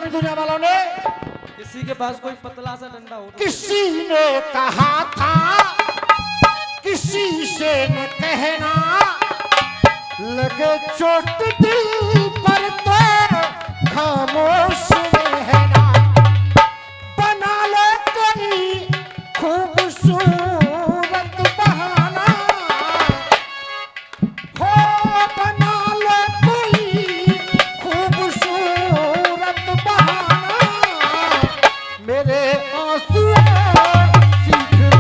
नहीं दुनिया वालों ने, किसी के पास कोई पतला सा डंडा हो तो किसी ने कहा था किसी से न कहना, लगे चोट दिल पर तो खामोश रहना, बना ले कोई खूबसूरत बहाना, हो बना ले कोई खूबसूरत बहाना, मेरे आंसू सीख लो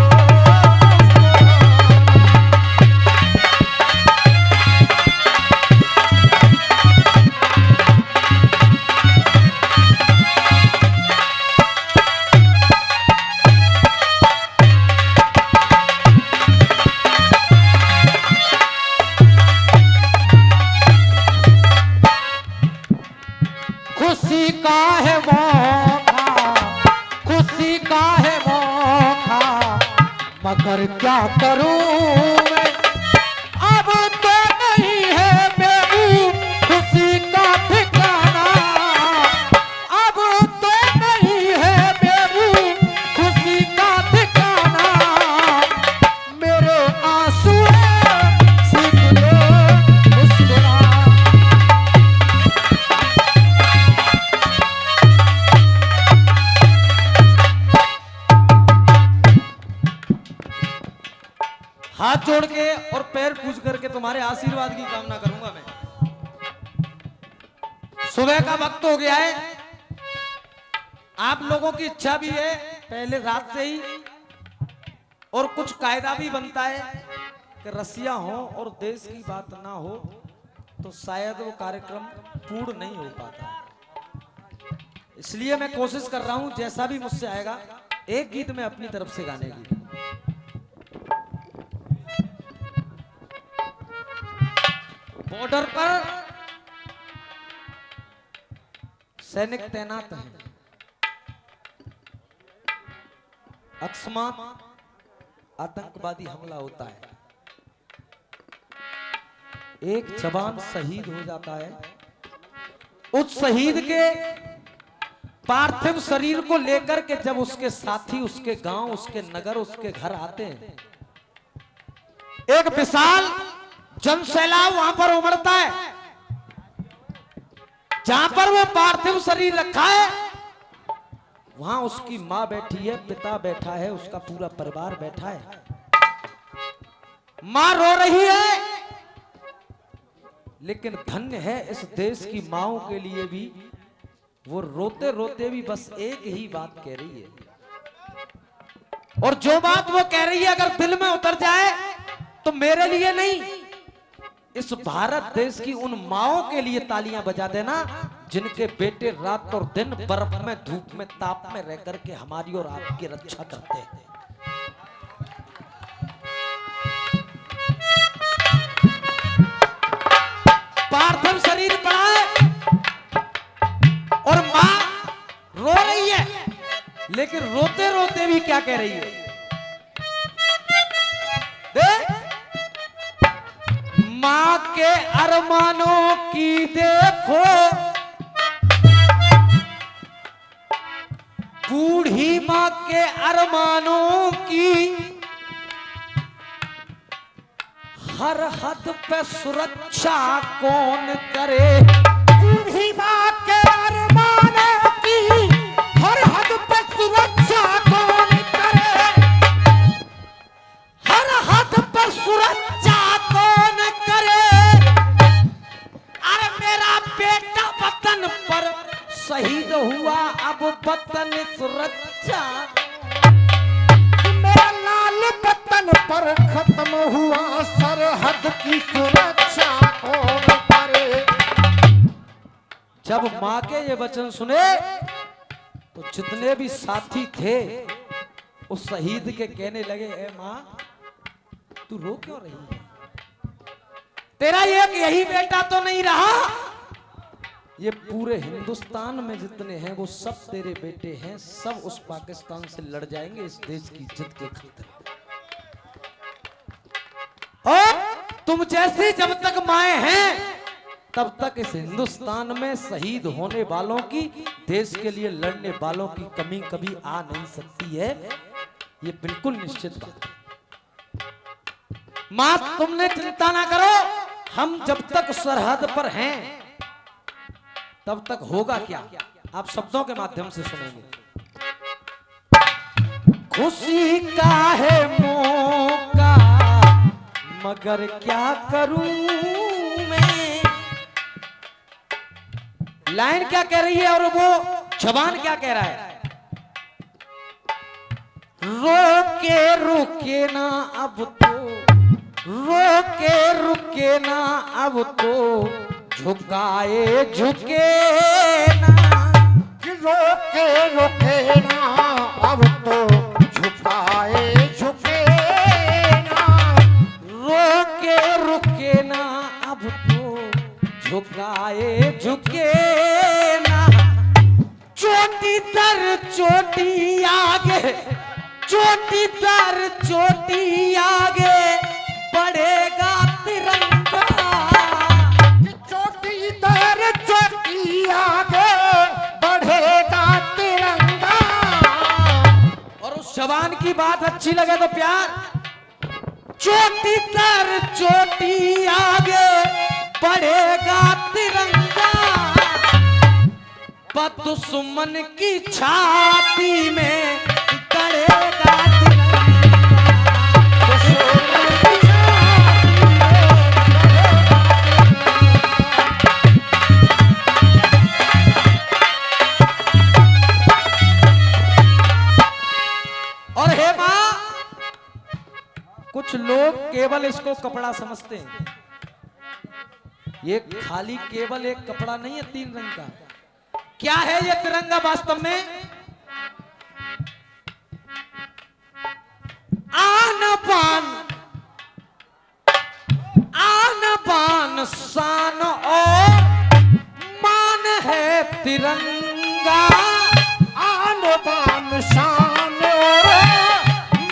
खुशी का है मौका, खुशी का है मौका, मगर क्या करूं मैं, अब तो नहीं है बेबू खुशी का ठिकाना, अब तो नहीं है बेबू खुशी का ठिकाना, मेरे आंसू सीख लो मुस्कुरा। हाथ जोड़ के और पैर पूज करके तुम्हारे आशीर्वाद की कामना करूंगा मैं। सुबह का वक्त हो गया है, आप लोगों की इच्छा भी है पहले रात से ही, और कुछ कायदा भी बनता है कि रसिया हो और देश की बात ना हो तो शायद वो कार्यक्रम पूर्ण नहीं हो पाता। इसलिए मैं कोशिश कर रहा हूं जैसा भी मुझसे आएगा एक गीत में अपनी तरफ से गाने की। बॉर्डर पर सैनिक तैनात हैं, अकस्मात आतंकवादी हमला होता है, एक जवान शहीद हो जाता है, उस शहीद के पार्थिव शरीर को लेकर के जब उसके साथी उसके गांव उसके नगर उसके घर आते हैं, एक विशाल जन सैलाब वहां पर उमड़ता है। जहां पर वो पार्थिव शरीर रखा है वहां उसकी मां बैठी है, पिता बैठा है, उसका पूरा परिवार बैठा है, मां रो रही है, लेकिन धन्य है इस देश की माओं के लिए भी, वो रोते रोते भी बस एक ही बात कह रही है, और जो बात वो कह रही है अगर दिल में उतर जाए तो मेरे लिए नहीं, इस भारत देश की उन माओं के लिए तालियां बजा देना जिनके बेटे रात और दिन बर्फ में धूप में ताप में रह करके हमारी और आपकी रक्षा करते हैं। पार्थिव शरीर पड़ा है और मां रो रही है, लेकिन रोते रोते भी क्या कह रही है, देख मां के अरमानों की देखो, बूढ़ी मां के अरमानों की, हर हद पे सुरक्षा कौन करे, बूढ़ी मां के अरमानों की, हर हद पे सुरक्षा कौन करे, हर हद पे सुरक्षा कौन करे, अरे मेरा बेटा वतन पर शहीद हुआ अब वतन सुरक्षा, मेरा लाल वतन पर खत्म हुआ सरहद की सुरक्षा कौन करे। जब मां के ये वचन सुने तो जितने भी साथी थे उस शहीद के कहने लगे, ए मां तू रो क्यों रही है, तेरा एक यही बेटा तो नहीं रहा, ये पूरे हिंदुस्तान में जितने हैं वो सब तेरे बेटे हैं, सब उस पाकिस्तान से लड़ जाएंगे इस देश की इज्जत के खातिर, और तुम जैसी जब तक माएं हैं तब तक इस हिंदुस्तान में शहीद होने वालों की, देश के लिए लड़ने वालों की कमी कभी आ नहीं सकती है। ये बिल्कुल निश्चित बात है। मां तुमने चिंता ना करो, हम जब तक सरहद पर हैं तब तक होगा क्या, आप शब्दों के माध्यम से सुनेंगे। खुशी का है मौका मगर क्या करूं मैं। लाइन क्या कह रही है और वो जवान क्या कह रहा है। रोके रुके ना अब तो, रोके रुके ना अब तो, झुकाए झुके ना। रोके रुके ना अब तो, झुकाए झुके ना। रोके रुके ना अब तो, झुकाए झुके ना। चोटी दर चोटी आगे, चोटी दर चोटी आगे, बढ़ेगा तिरंगा। चोटी दर चोटी आगे, बढ़ेगा तिरंगा। और उस जवान की बात अच्छी लगे तो प्यार। चोटी दर चोटी आगे, बढ़ेगा तिरंगा। दुश्मन की छाती में गड़ेगा तिरंगा। और हे मां, कुछ लोग केवल इसको कपड़ा समझते हैं। ये खाली केवल एक कपड़ा नहीं है, 3 रंग का। क्या है ये तिरंगा वास्तव में? आन बान शान और मान है तिरंगा। आन बान शान और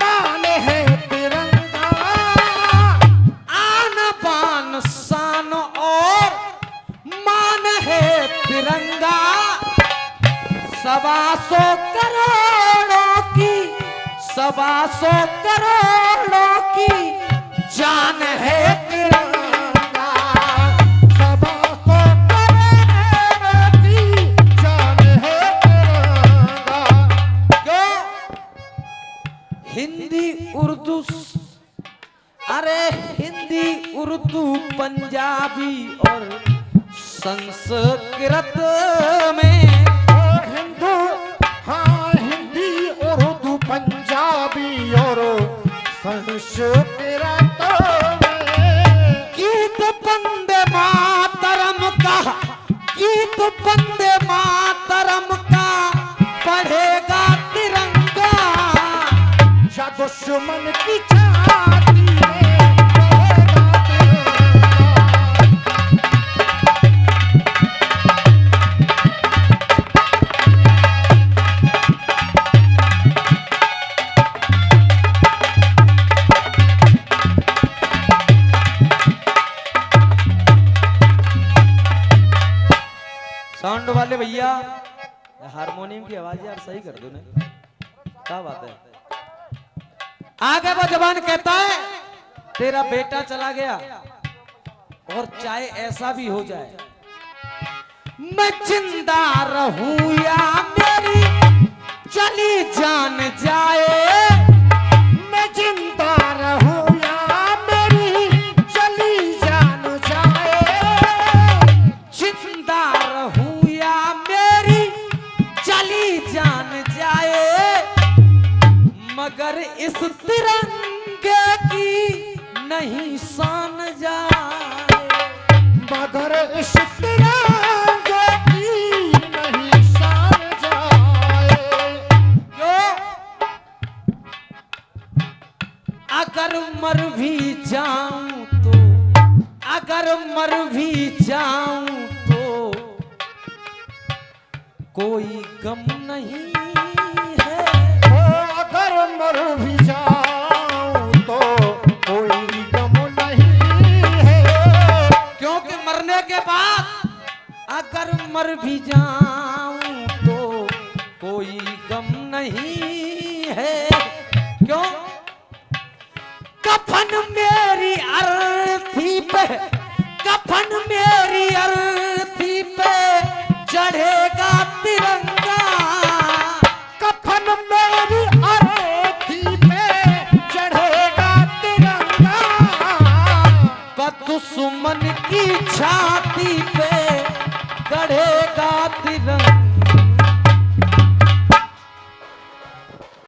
मान है तिरंगा। आन बान शान और मान है तिरंगा। 125 करोड़ों की, 125 करोड़ों की जान है तिरंगा। 125 करोड़ों की जान है तिरंगा। क्यों? हिंदी उर्दू, अरे हिंदी उर्दू पंजाबी और संस्कृत में। हिंदू, हाँ हिंदी उर्दू पंजाबी और संस्कृत में। गीत वंदे मातरम का, गीत वंदे मातरम का पढ़ेगा तिरंगा। या दुश्मन की छाती में बढ़ेगा तिरंगा। साउंड वाले भैया, हारमोनियम की आवाज यार सही कर दो ना, क्या बात है। आगे वो जवान कहता है, तेरा बेटा चला गया और चाहे ऐसा भी हो जाए, मैं जिंदा रहूं या मेरी चली जान जाए। मैं जिंदा रहूं या मेरी चली जान जाए। जिंदा रहूं या मेरी चली जान जाए, मगर इस तिरंगे की नहीं शान जाए। मगर इस तिरंगे की नहीं शान जाए। क्यों? अगर मर भी जाऊं तो, अगर मर भी जाऊं तो कोई गम नहीं है। अगर मर भी जाऊं तो कोई गम नहीं है। क्योंकि मरने के बाद मर भी जाऊं तो कोई गम नहीं है। क्यों? कफन मेरी अर्थी पे, कफन मेरी अर्थी